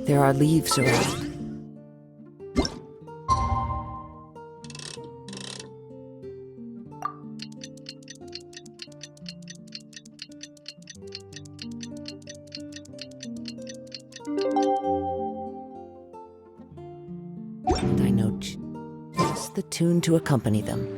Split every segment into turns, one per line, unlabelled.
There are leaves around. And I know just the tune to accompany them.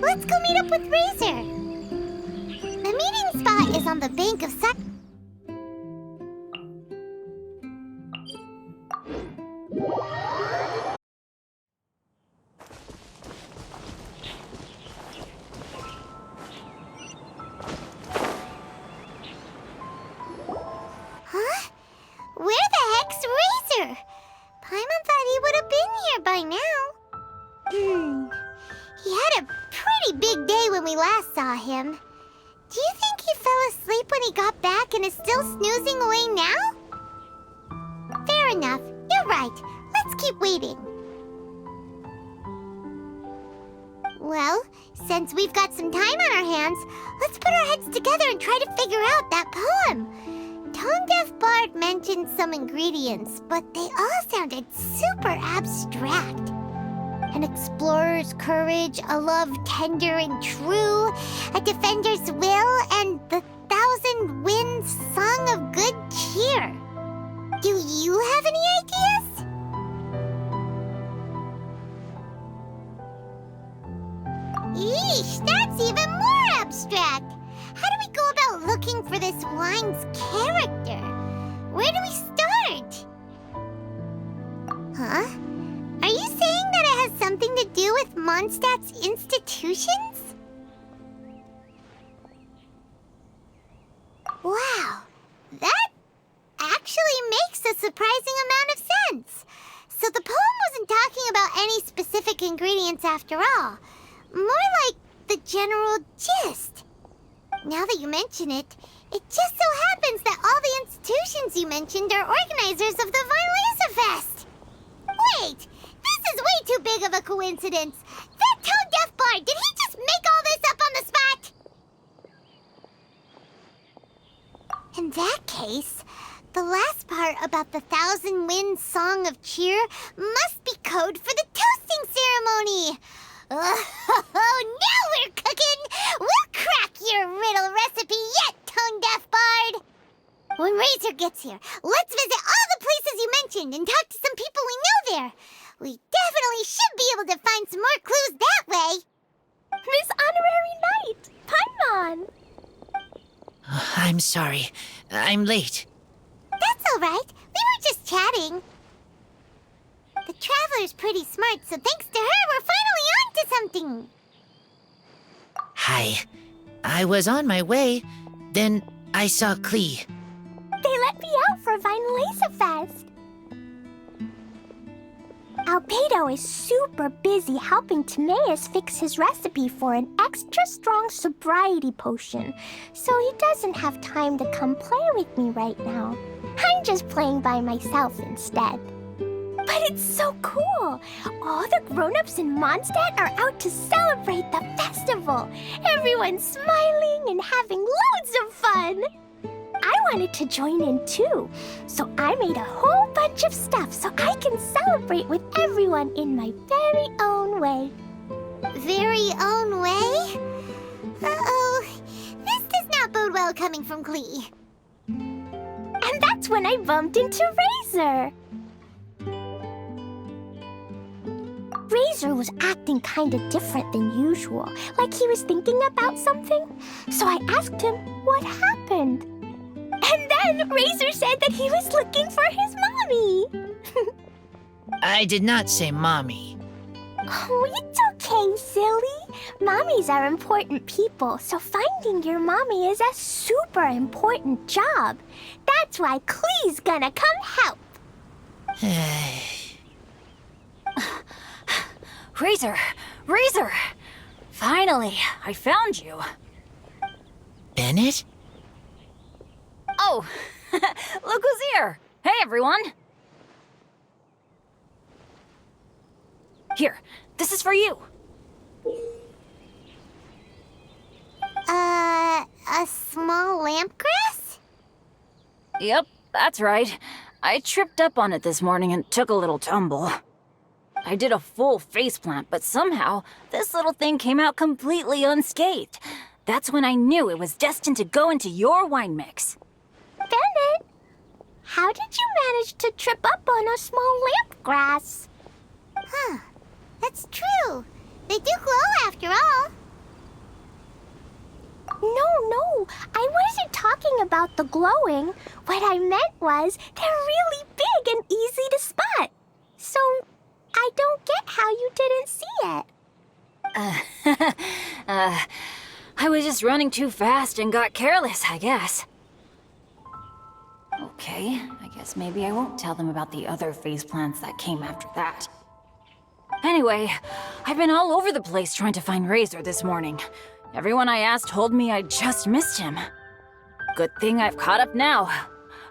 Let's go meet up with Razor. The meeting spot is on the bank of Huh? Where the heck's Razor? Paimon thought he would have been here by now. He had a pretty big day when we last saw him. Do you think he fell asleep when he got back and is still snoozing away now? Fair enough. You're right. Let's keep waiting. Well, since we've got some time on our hands, let's put our heads together and try to figure out that poem. Tone-deaf Bard mentioned some ingredients, but they all sounded super abstract. An explorer's courage, a love tender and true, a defender's will, and the 1,000 winds song of good cheer. Do you have any ideas? Eesh, that's even more abstract. How do we go about looking for this wine's character? Where do we start? Huh? Are you saying that it has something to do with Mondstadt's institutions? Wow, that actually makes a surprising amount of sense. So the poem wasn't talking about any specific ingredients after all. More like the general gist. Now that you mention it, it just so happens that all the institutions you mentioned are organizers of the Vine Fest. Wait! This is way too big of a coincidence. That tone-deaf bard, did he just make all this up on the spot? In that case, the last part about the 1,000 winds song of cheer must be code for the toasting ceremony. Oh, now we're cooking! We'll crack your riddle recipe yet, tone-deaf bard! When Razor gets here, let's visit all the places you mentioned and talk to some people we know there. We definitely should be able to find some more clues that way.
Miss Honorary Knight, Paimon!
I'm sorry. I'm late.
That's all right. We were just chatting. The Traveler's pretty smart, so thanks to her, we're finally on to something.
Hi. I was on my way. Then I saw Klee.
They let me out for Vine Fest. Albedo is super busy helping Timaeus fix his recipe for an extra strong sobriety potion, so he doesn't have time to come play with me right now. I'm just playing by myself instead. But it's so cool! All the grown-ups in Mondstadt are out to celebrate the festival. Everyone's smiling and having loads of fun. I wanted to join in too, so I made a whole bunch of stuff so I can celebrate with everyone in my very own way.
Very own way? Uh-oh. This does not bode well coming from Klee.
And that's when I bumped into Razor. Razor was acting kind of different than usual, like he was thinking about something. So I asked him what happened. And then Razor said that he was looking for his mommy.
I did not say mommy.
Oh, it's okay, silly. Mommies are important people, so finding your mommy is a super important job. That's why Klee's gonna come help.
Razor! Razor! Finally, I found you.
Bennett?
Oh, look who's here! Hey, everyone! Here, this is for you.
A small lampgrass?
Yep, that's right. I tripped up on it this morning and took a little tumble. I did a full faceplant, but somehow this little thing came out completely unscathed. That's when I knew it was destined to go into your wine mix.
Bennett, how did you manage to trip up on a small lampgrass?
Huh. That's true. They do glow after all.
No, I wasn't talking about the glowing. What I meant was they're really big and easy to spot. So I don't get how you didn't see it.
I was just running too fast and got careless, I guess. Okay, I guess maybe I won't tell them about the other faceplants that came after that. Anyway, I've been all over the place trying to find Razor this morning. Everyone I asked told me I just missed him. Good thing I've caught up now.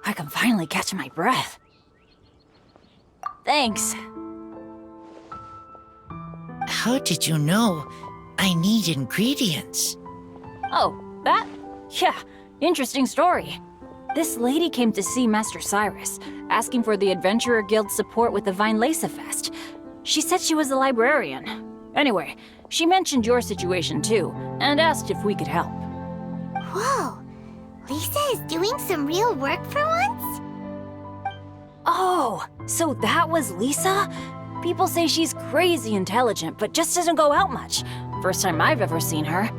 I can finally catch my breath. Thanks.
How did you know I need ingredients?
Oh, that? Yeah, interesting story. This lady came to see Master Cyrus, asking for the Adventurer Guild's support with the Vine Lesa Fest. She said she was a librarian. Anyway, she mentioned your situation too, and asked if we could help.
Whoa. Lisa is doing some real work for once?
Oh, so that was Lisa? People say she's crazy intelligent, but just doesn't go out much. First time I've ever seen her.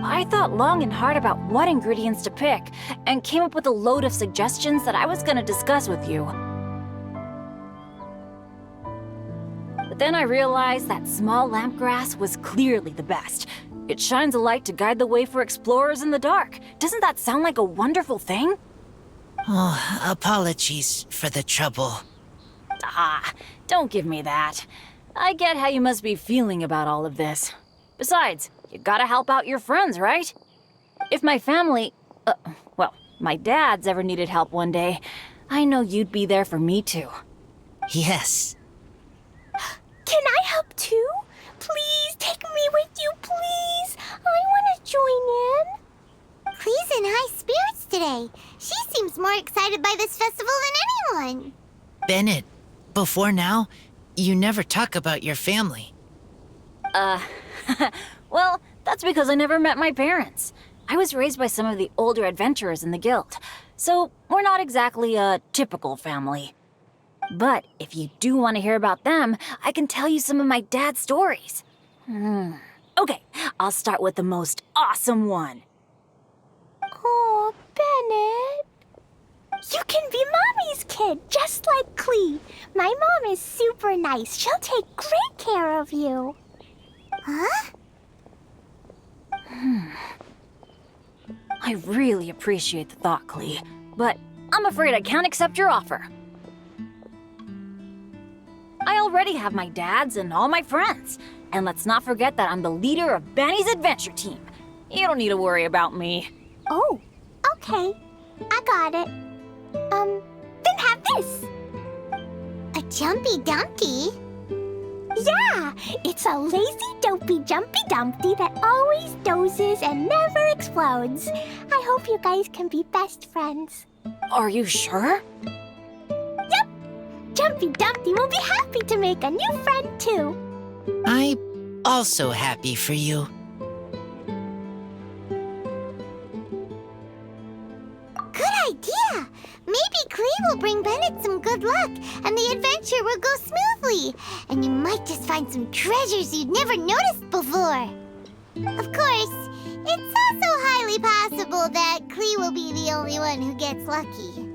I thought long and hard about what ingredients to pick, and came up with a load of suggestions that I was gonna discuss with you. But then I realized that small lampgrass was clearly the best. It shines a light to guide the way for explorers in the dark. Doesn't that sound like a wonderful thing?
Oh, apologies for the trouble.
Ah, don't give me that. I get how you must be feeling about all of this. Besides, you gotta help out your friends, right? If my family, well, my dad's ever needed help one day, I know you'd be there for me too.
Yes.
Can I help too? Please take me with you, please. I want to join in.
Klee's in high spirits today. She seems more excited by this festival than anyone.
Bennett, before now, you never talk about your family.
Well, that's because I never met my parents. I was raised by some of the older adventurers in the guild, so we're not exactly a typical family. But if you do want to hear about them, I can tell you some of my dad's stories. Okay, I'll start with the most awesome one.
Oh, Bennett. You can be Mommy's kid, just like Klee. My mom is super nice. She'll take great care of you.
Huh?
I really appreciate the thought, Klee, but I'm afraid I can't accept your offer. I already have my dad's and all my friends. And let's not forget that I'm the leader of Benny's adventure team. You don't need to worry about me.
Oh, okay. I got it. Then have this.
A jumpy dumpty?
Yeah, it's a lazy, dopey, jumpy dumpty that always dozes and never explodes. I hope you guys can be best friends.
Are you sure?
Yep. Jumpy Dumpty will be happy to make a new friend too.
I'm also happy for you.
Good idea! Maybe Klee will bring Bennett some good luck, and the adventure will go smoothly. And you might just find some treasures you'd never noticed before. Of course, it's also highly possible that Klee will be the only one who gets lucky.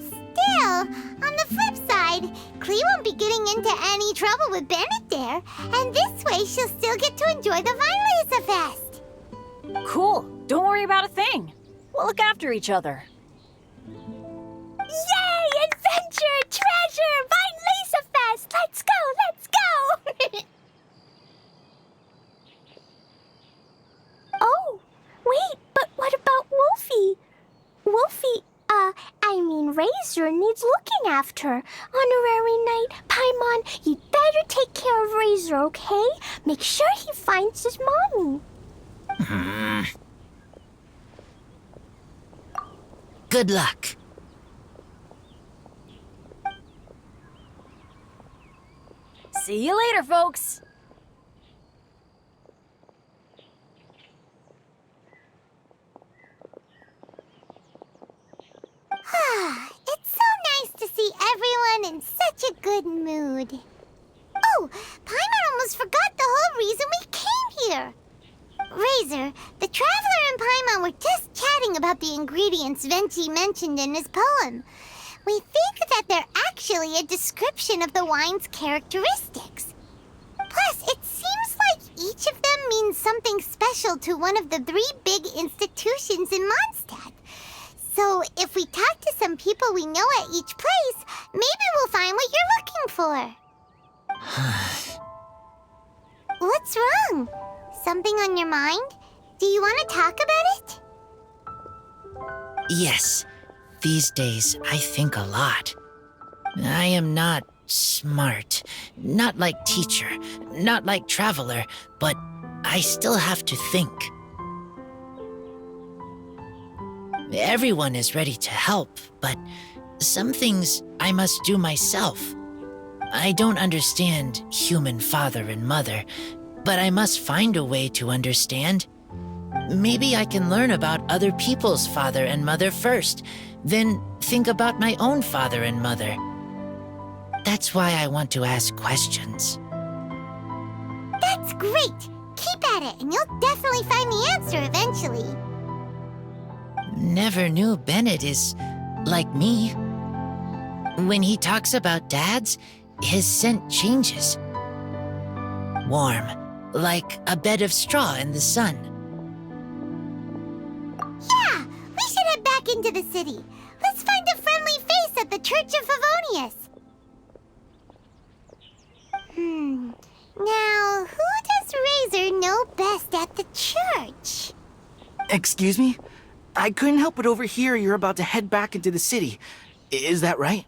Still, on the flip side, Klee won't be getting into any trouble with Bennett there, and this way she'll still get to enjoy the Vinelisa Fest.
Cool. Don't worry about a thing. We'll look after each other.
Yay! Adventure! Treasure! Vinelisa Fest! Let's go! Let's go! Oh, wait, but what about Wolfie? Wolfie, Razor needs looking after. Honorary Knight, Paimon, you'd better take care of Razor, okay? Make sure he finds his mommy.
Good luck.
See you later, folks.
It's so nice to see everyone in such a good mood. Oh, Paimon almost forgot the whole reason we came here. Razor, the Traveler and Paimon were just chatting about the ingredients Venti mentioned in his poem. We think that they're actually a description of the wine's characteristics. Plus, it seems like each of them means something special to one of the 3 big institutions in Mondstadt. So, if we talk to some people we know at each place, maybe we'll find what you're looking for. What's wrong? Something on your mind? Do you want to talk about it?
Yes, these days I think a lot. I am not smart, not like teacher, not like traveler, but I still have to think. Everyone is ready to help, but some things I must do myself. I don't understand human father and mother, but I must find a way to understand. Maybe I can learn about other people's father and mother first, then think about my own father and mother. That's why I want to ask questions.
That's great! Keep at it, and you'll definitely find the answer eventually.
Never knew Bennett is like me. When he talks about dads, his scent changes. Warm, like a bed of straw in the sun.
Yeah, we should head back into the city. Let's find a friendly face at the Church of Favonious. Now, who does Razor know best at the church?
Excuse me? I couldn't help but overhear you're about to head back into the city. Is that right?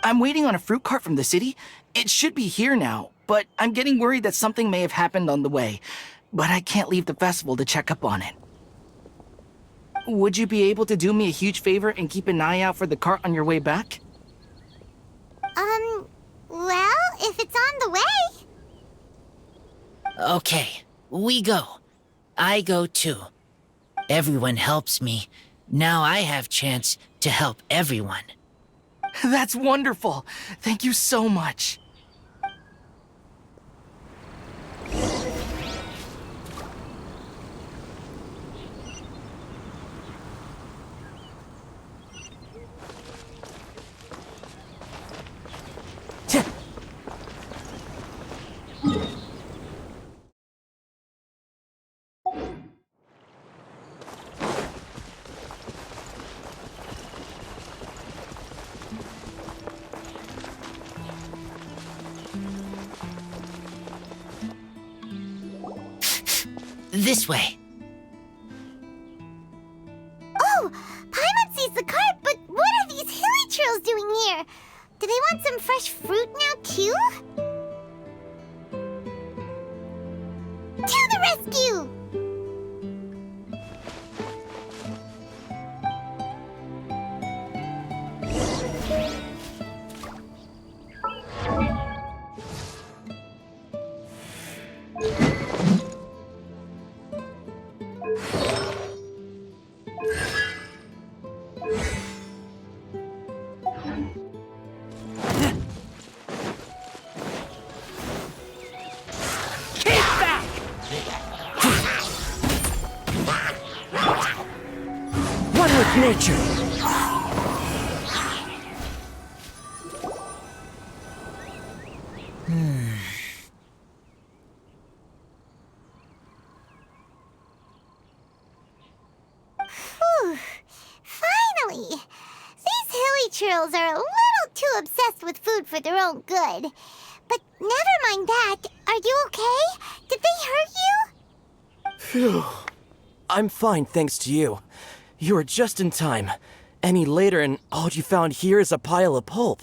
I'm waiting on a fruit cart from the city. It should be here now, but I'm getting worried that something may have happened on the way. But I can't leave the festival to check up on it. Would you be able to do me a huge favor and keep an eye out for the cart on your way back?
Well, if it's on the way.
Okay, we go. I go too. Everyone helps me. Now I have chance to help everyone.
That's wonderful. Thank you so much.
This way.
Oh, Paimon sees the cart, but what are these hilly trails doing here? Do they want some fresh fruit now, too? To the rescue!
One with nature.
Whew. Finally! These hilly churls are a little too obsessed with food for their own good. But never mind that. Are you okay? Did they hurt you?
Phew. I'm fine, thanks to you. You were just in time. Any later and all you found here is a pile of pulp.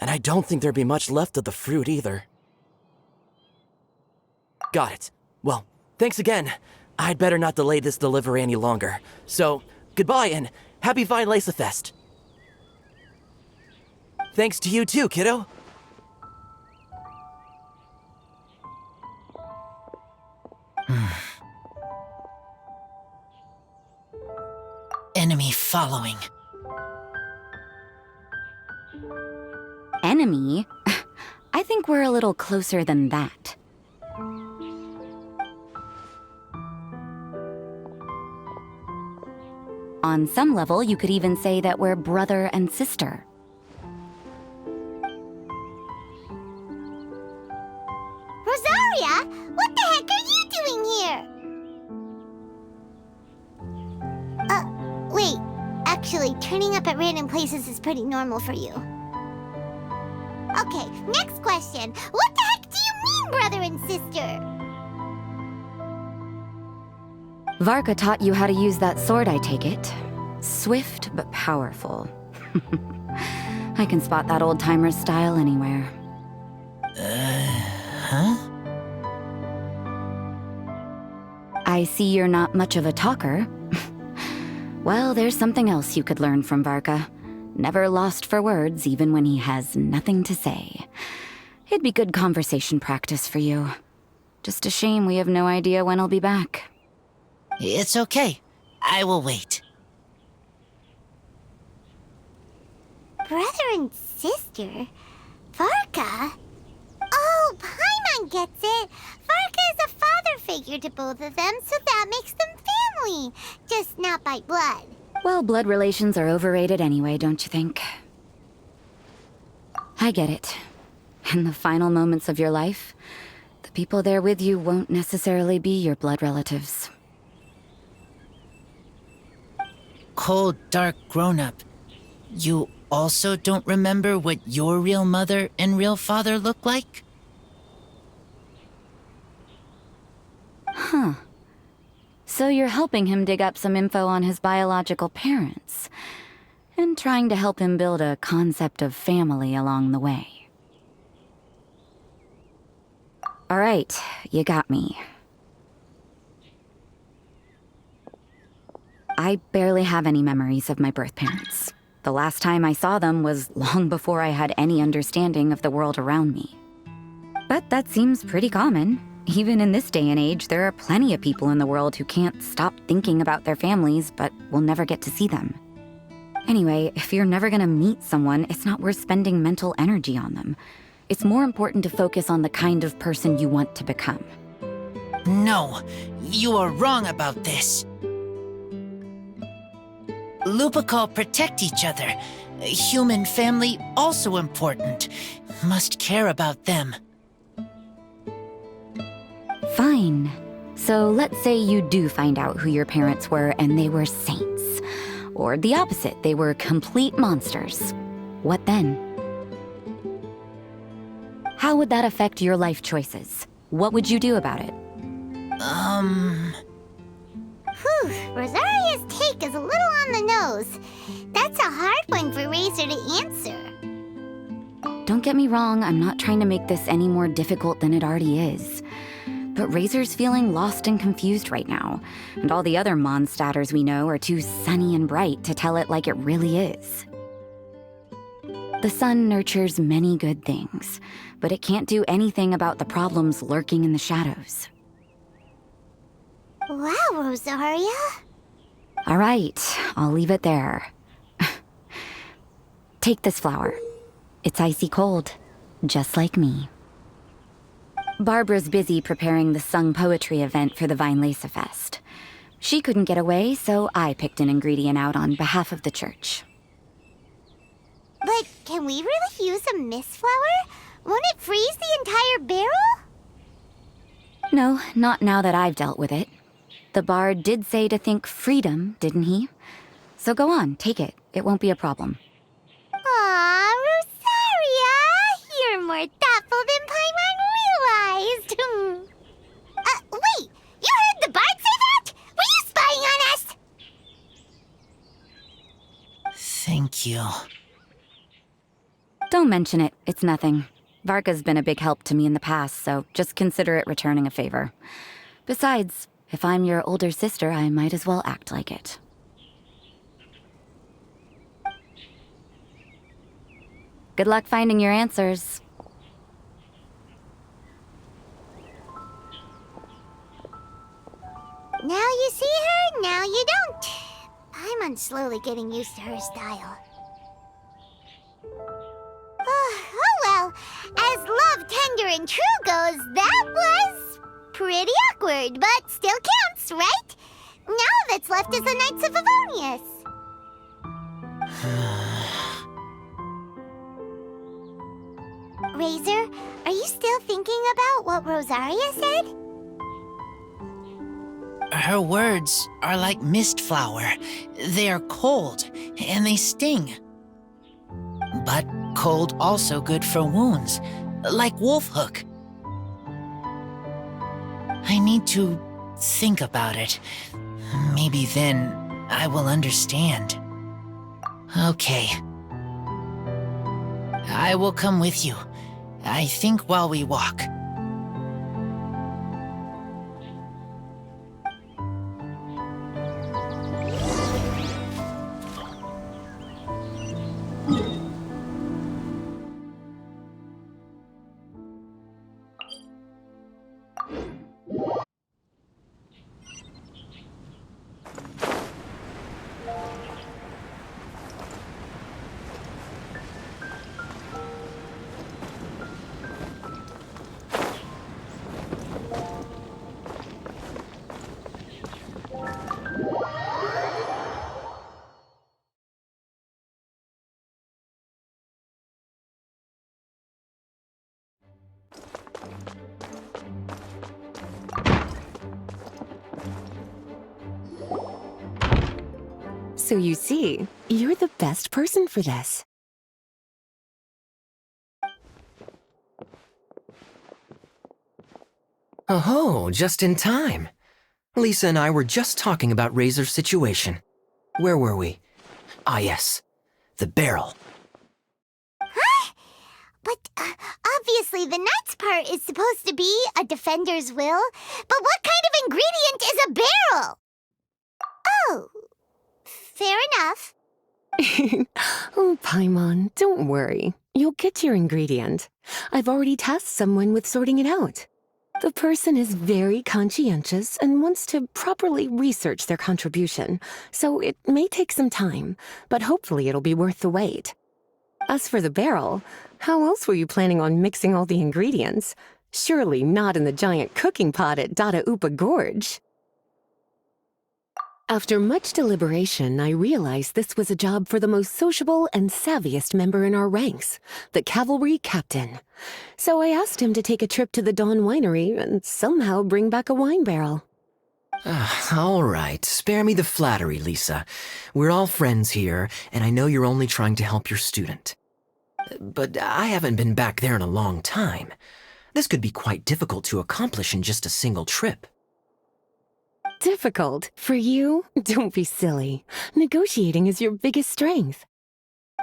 And I don't think there'd be much left of the fruit either. Got it. Well, thanks again. I'd better not delay this delivery any longer. So, goodbye and happy Vine Lace Fest. Thanks to you too, kiddo.
Enemy following.
Enemy? I think we're a little closer than that. On some level, you could even say that we're brother and sister.
Rosaria, what the heck are you doing here? Wait. Actually, turning up at random places is pretty normal for you. Okay, next question. What the heck do you mean, brother and sister?
Varka taught you how to use that sword, I take it. Swift but powerful. I can spot that old-timer's style anywhere.
Huh?
I see you're not much of a talker. Well, there's something else you could learn from Varka. Never lost for words, even when he has nothing to say. It'd be good conversation practice for you. Just a shame we have no idea when he'll be back.
It's okay. I will wait.
Brother and sister? Varka? Oh, Paimon gets it. Varka is a father figure to both of them, so that makes them family. Just not by blood.
Well, blood relations are overrated anyway, don't you think? I get it. In the final moments of your life, the people there with you won't necessarily be your blood relatives.
Cold, dark grown-up. You also don't remember what your real mother and real father look like?
Huh. So you're helping him dig up some info on his biological parents, and trying to help him build a concept of family along the way. All right, you got me. I barely have any memories of my birth parents. The last time I saw them was long before I had any understanding of the world around me. But that seems pretty common. Even in this day and age, there are plenty of people in the world who can't stop thinking about their families, but will never get to see them. Anyway, if you're never gonna meet someone, it's not worth spending mental energy on them. It's more important to focus on the kind of person you want to become.
No, you are wrong about this. Lupical protect each other. Human family also important. Must care about them.
Fine. So let's say you do find out who your parents were and they were saints. Or the opposite, they were complete monsters. What then? How would that affect your life choices? What would you do about it?
Whew, Rosaria's take is a little on the nose. That's a hard one for Razor to answer.
Don't get me wrong, I'm not trying to make this any more difficult than it already is. But Razor's feeling lost and confused right now, and all the other Mondstadters we know are too sunny and bright to tell it like it really is. The sun nurtures many good things, but it can't do anything about the problems lurking in the shadows.
Wow, Rosaria.
All right, I'll leave it there. Take this flower. It's icy cold, just like me. Barbara's busy preparing the sung poetry event for the Vine Lace Fest. She couldn't get away, so I picked an ingredient out on behalf of the church.
But can we really use a mist flower? Won't it freeze the entire barrel?
No, not now that I've dealt with it. The bard did say to think freedom, didn't he? So go on, take it. It won't be a problem.
Aw, Rosaria! You're more thoughtful than Paimon realized. Wait! You heard the bard say that? Were you spying on us?
Thank you.
Don't mention it. It's nothing. Varka's been a big help to me in the past, so just consider it returning a favor. Besides, if I'm your older sister, I might as well act like it. Good luck finding your answers.
Now you see her, now you don't. I'm slowly getting used to her style. Oh well, as love, tender, and true goes, that was pretty awkward, but still counts, right? Now all that's left is the Knights of Favonious. Razor, are you still thinking about what Rosaria said?
Her words are like mist flower. They are cold, and they sting. But cold also good for wounds, like wolf hook. I need to think about it. Maybe then I will understand. Okay. I will come with you. I think while we walk.
So you see, you're the best person for this.
Oh, just in time. Lisa and I were just talking about Razor's situation. Where were we? Ah, yes. The barrel.
Huh? But obviously the Knight's part is supposed to be a defender's will. But what kind of ingredient is a barrel? Oh, fair enough.
Oh, Paimon, don't worry. You'll get your ingredient. I've already tasked someone with sorting it out. The person is very conscientious and wants to properly research their contribution, so it may take some time, but hopefully it'll be worth the wait. As for the barrel, how else were you planning on mixing all the ingredients? Surely not in the giant cooking pot at Dada Upa Gorge. After much deliberation, I realized this was a job for the most sociable and savviest member in our ranks, the cavalry captain. So I asked him to take a trip to the Dawn Winery and somehow bring back a wine barrel.
All right, spare me the flattery, Lisa. We're all friends here, and I know you're only trying to help your student. But I haven't been back there in a long time. This could be quite difficult to accomplish in just a single trip.
Difficult? For you? Don't be silly. Negotiating is your biggest strength.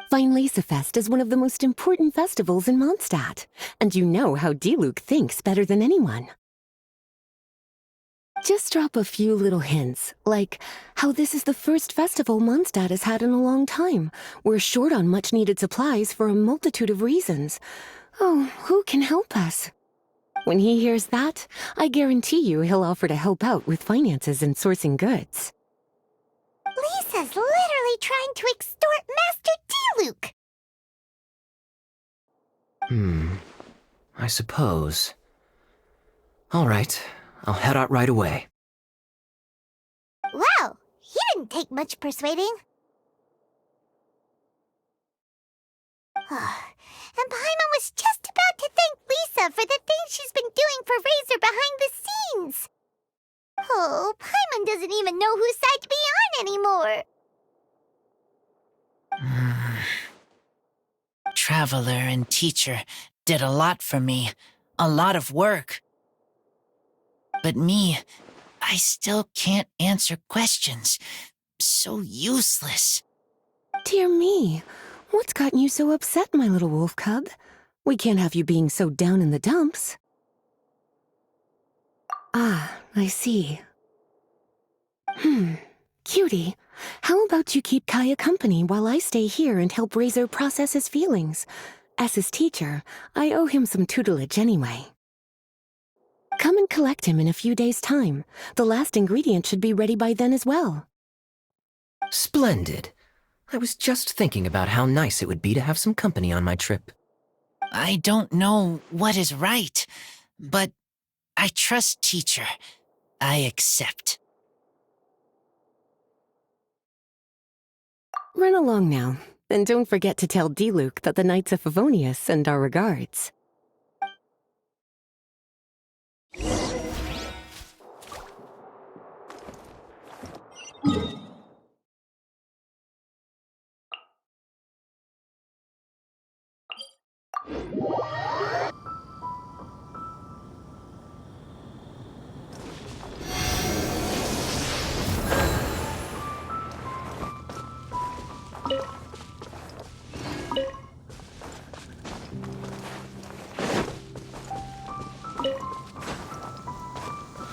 Fest is one of the most important festivals in Mondstadt, and you know how Diluc thinks better than anyone. Just drop a few little hints, like how this is the first festival Mondstadt has had in a long time. We're short on much-needed supplies for a multitude of reasons. Oh, who can help us? When he hears that, I guarantee you he'll offer to help out with finances and sourcing goods.
Lisa's literally trying to extort Master Diluc.
I suppose. All right, I'll head out right away.
Wow, he didn't take much persuading. And Paimon was just about to
traveler and teacher did a lot for me, a lot of work. But me, I still can't answer questions. So useless.
Dear me, what's gotten you so upset, my little wolf cub? We can't have you being so down in the dumps. Ah, I see. Cutie, how about you keep Kaya company while I stay here and help Razor process his feelings? As his teacher, I owe him some tutelage anyway. Come and collect him in a few days' time. The last ingredient should be ready by then as well.
Splendid. I was just thinking about how nice it would be to have some company on my trip.
I don't know what is right, but I trust teacher. I accept.
Run along now, and don't forget to tell D-Luke that the Knights of Favonious send our regards.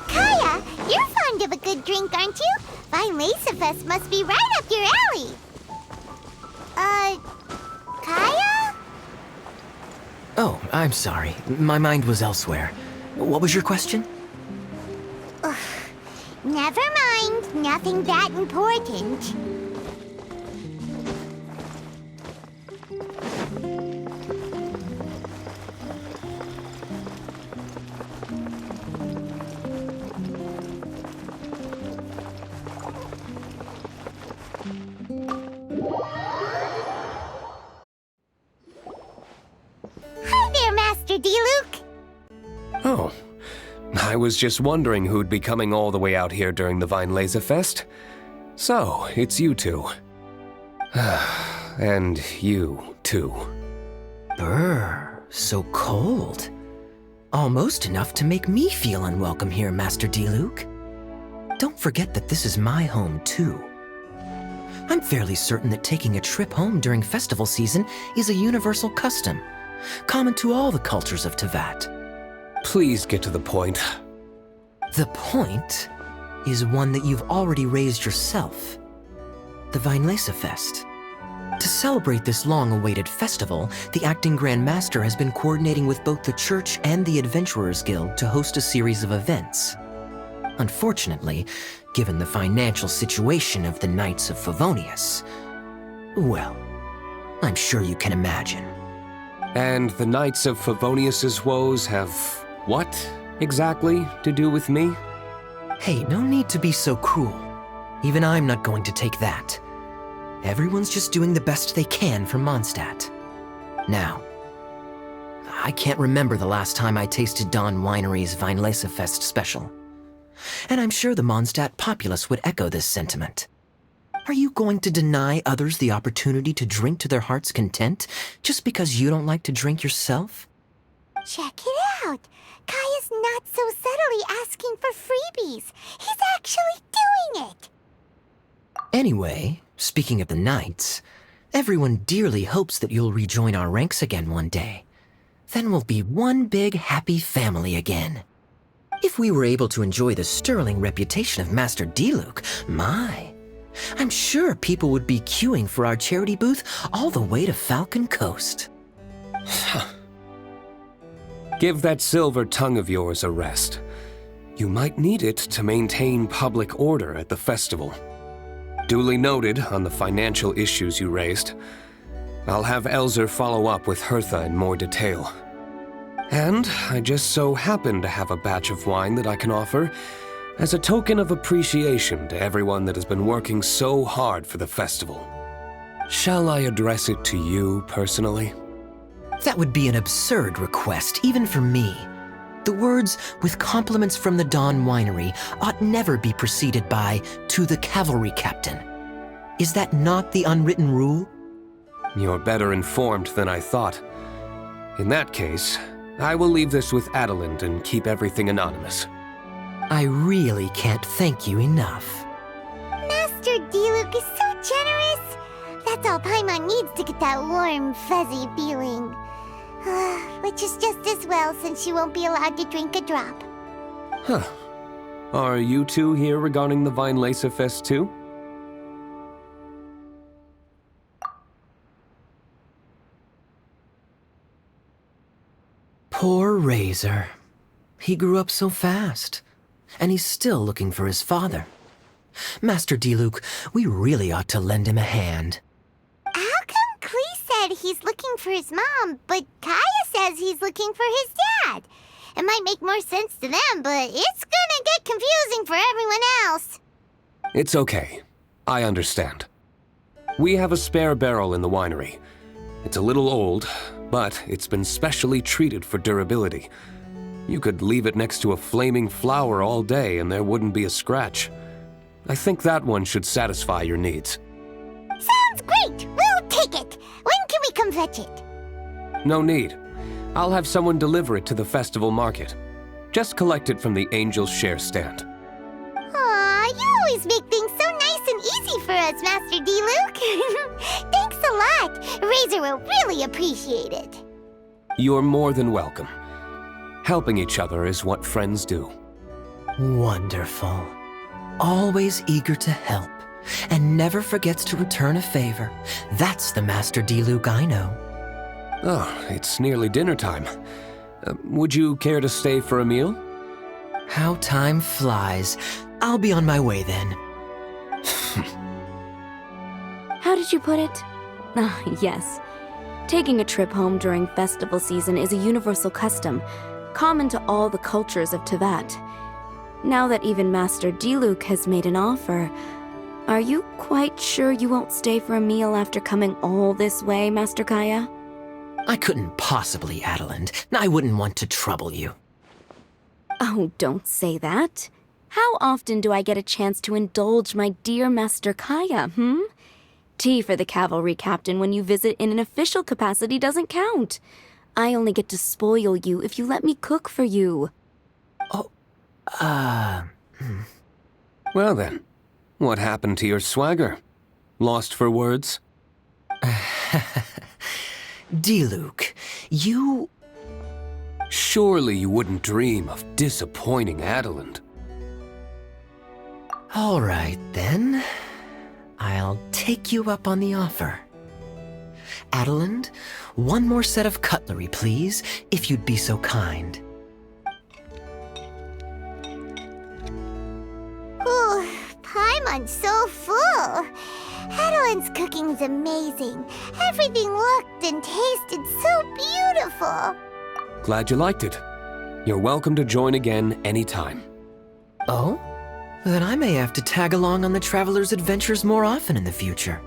Kaya, you're fond of a good drink, aren't you? Favonious must be right up your alley. Kaya?
Oh, I'm sorry. My mind was elsewhere. What was your question?
Never mind. Nothing that important. Hi there, Master D-Luke.
Oh, I was just wondering who'd be coming all the way out here during the Favonious Fest. So, it's you two. And you, too.
Brr, so cold. Almost enough to make me feel unwelcome here, Master D-Luke. Don't forget that this is my home, too. I'm fairly certain that taking a trip home during festival season is a universal custom, common to all the cultures of Teyvat.
Please get to the point.
The point is one that you've already raised yourself. The Favonious Fest. To celebrate this long-awaited festival, the Acting Grand Master has been coordinating with both the Church and the Adventurers Guild to host a series of events. Unfortunately, given the financial situation of the Knights of Favonious, well, I'm sure you can imagine.
And the Knights of Favonious' woes have what, exactly, to do with me?
Hey, no need to be so cruel. Even I'm not going to take that. Everyone's just doing the best they can for Mondstadt. Now, I can't remember the last time I tasted Dawn Winery's Favonious Fest special. And I'm sure the Mondstadt populace would echo this sentiment. Are you going to deny others the opportunity to drink to their heart's content just because you don't like to drink yourself?
Check it out. Kaya's not so subtly asking for freebies. He's actually doing it.
Anyway, speaking of the Knights, everyone dearly hopes that you'll rejoin our ranks again one day. Then we'll be one big happy family again. If we were able to enjoy the sterling reputation of Master D-Luke, my, I'm sure people would be queuing for our charity booth all the way to Falcon Coast.
Give that silver tongue of yours a rest. You might need it to maintain public order at the festival. Duly noted on the financial issues you raised. I'll have Elzer follow up with Hertha in more detail. And I just so happen to have a batch of wine that I can offer as a token of appreciation to everyone that has been working so hard for the festival. Shall I address it to you personally?
That would be an absurd request, even for me. The words, with compliments from the Dawn Winery, ought never be preceded by, to the cavalry captain. Is that not the unwritten rule?
You're better informed than I thought. In that case, I will leave this with Adelind and keep everything anonymous.
I really can't thank you enough.
Master Diluc is so generous. That's all Paimon needs to get that warm, fuzzy feeling. Which is just as well since she won't be allowed to drink a drop.
Huh. Are you two here regarding the Vine Laser Fest too?
Poor Razor. He grew up so fast, and he's still looking for his father. Master Diluc, we really ought to lend him a hand.
How come Klee said he's looking for his mom, but Kaya says he's looking for his dad? It might make more sense to them, but it's gonna get confusing for everyone else.
It's okay. I understand. We have a spare barrel in the winery. It's a little old, but it's been specially treated for durability. You could leave it next to a flaming flower all day and there wouldn't be a scratch. I think that one should satisfy your needs.
Sounds great! We'll take it! When can we come fetch it?
No need. I'll have someone deliver it to the festival market. Just collect it from the Angel's Share stand.
Aw, you always make things so nice and easy for us, Master Diluc. Thanks a lot. Razor will really appreciate it.
You're more than welcome. Helping each other is what friends do.
Wonderful. Always eager to help, and never forgets to return a favor. That's the Master Diluc I know.
Oh, it's nearly dinner time. Would you care to stay for a meal?
How time flies. I'll be on my way then.
How did you put it? Yes. Taking a trip home during festival season is a universal custom, common to all the cultures of Teyvat. Now that even Master Diluc has made an offer, are you quite sure you won't stay for a meal after coming all this way, Master Kaya?
I couldn't possibly, Adelind. I wouldn't want to trouble you.
Oh, don't say that. How often do I get a chance to indulge my dear Master Kaya, Tea for the cavalry captain when you visit in an official capacity doesn't count. I only get to spoil you if you let me cook for you.
Well then, what happened to your swagger? Lost for words?
Diluc, you...
Surely you wouldn't dream of disappointing Adelind.
All right, then. I'll take you up on the offer. Adelind, one more set of cutlery, please, if you'd be so kind.
Ooh, Paimon's so full. Adelind's cooking's amazing. Everything looked and tasted so beautiful.
Glad you liked it. You're welcome to join again anytime.
Oh? Then I may have to tag along on the Traveler's Adventures more often in the future.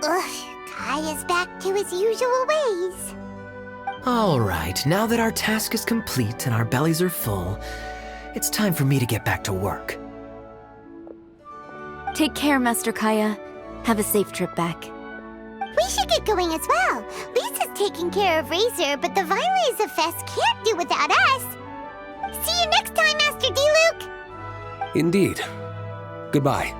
Ugh, Kaya's back to his usual ways.
All right, now that our task is complete and our bellies are full, it's time for me to get back to work.
Take care, Master Kaya. Have a safe trip back.
We should get going as well. Lisa's taking care of Razor, but the Vine Laser Fest can't do without us. See you next time, Master Diluc!
Indeed. Goodbye.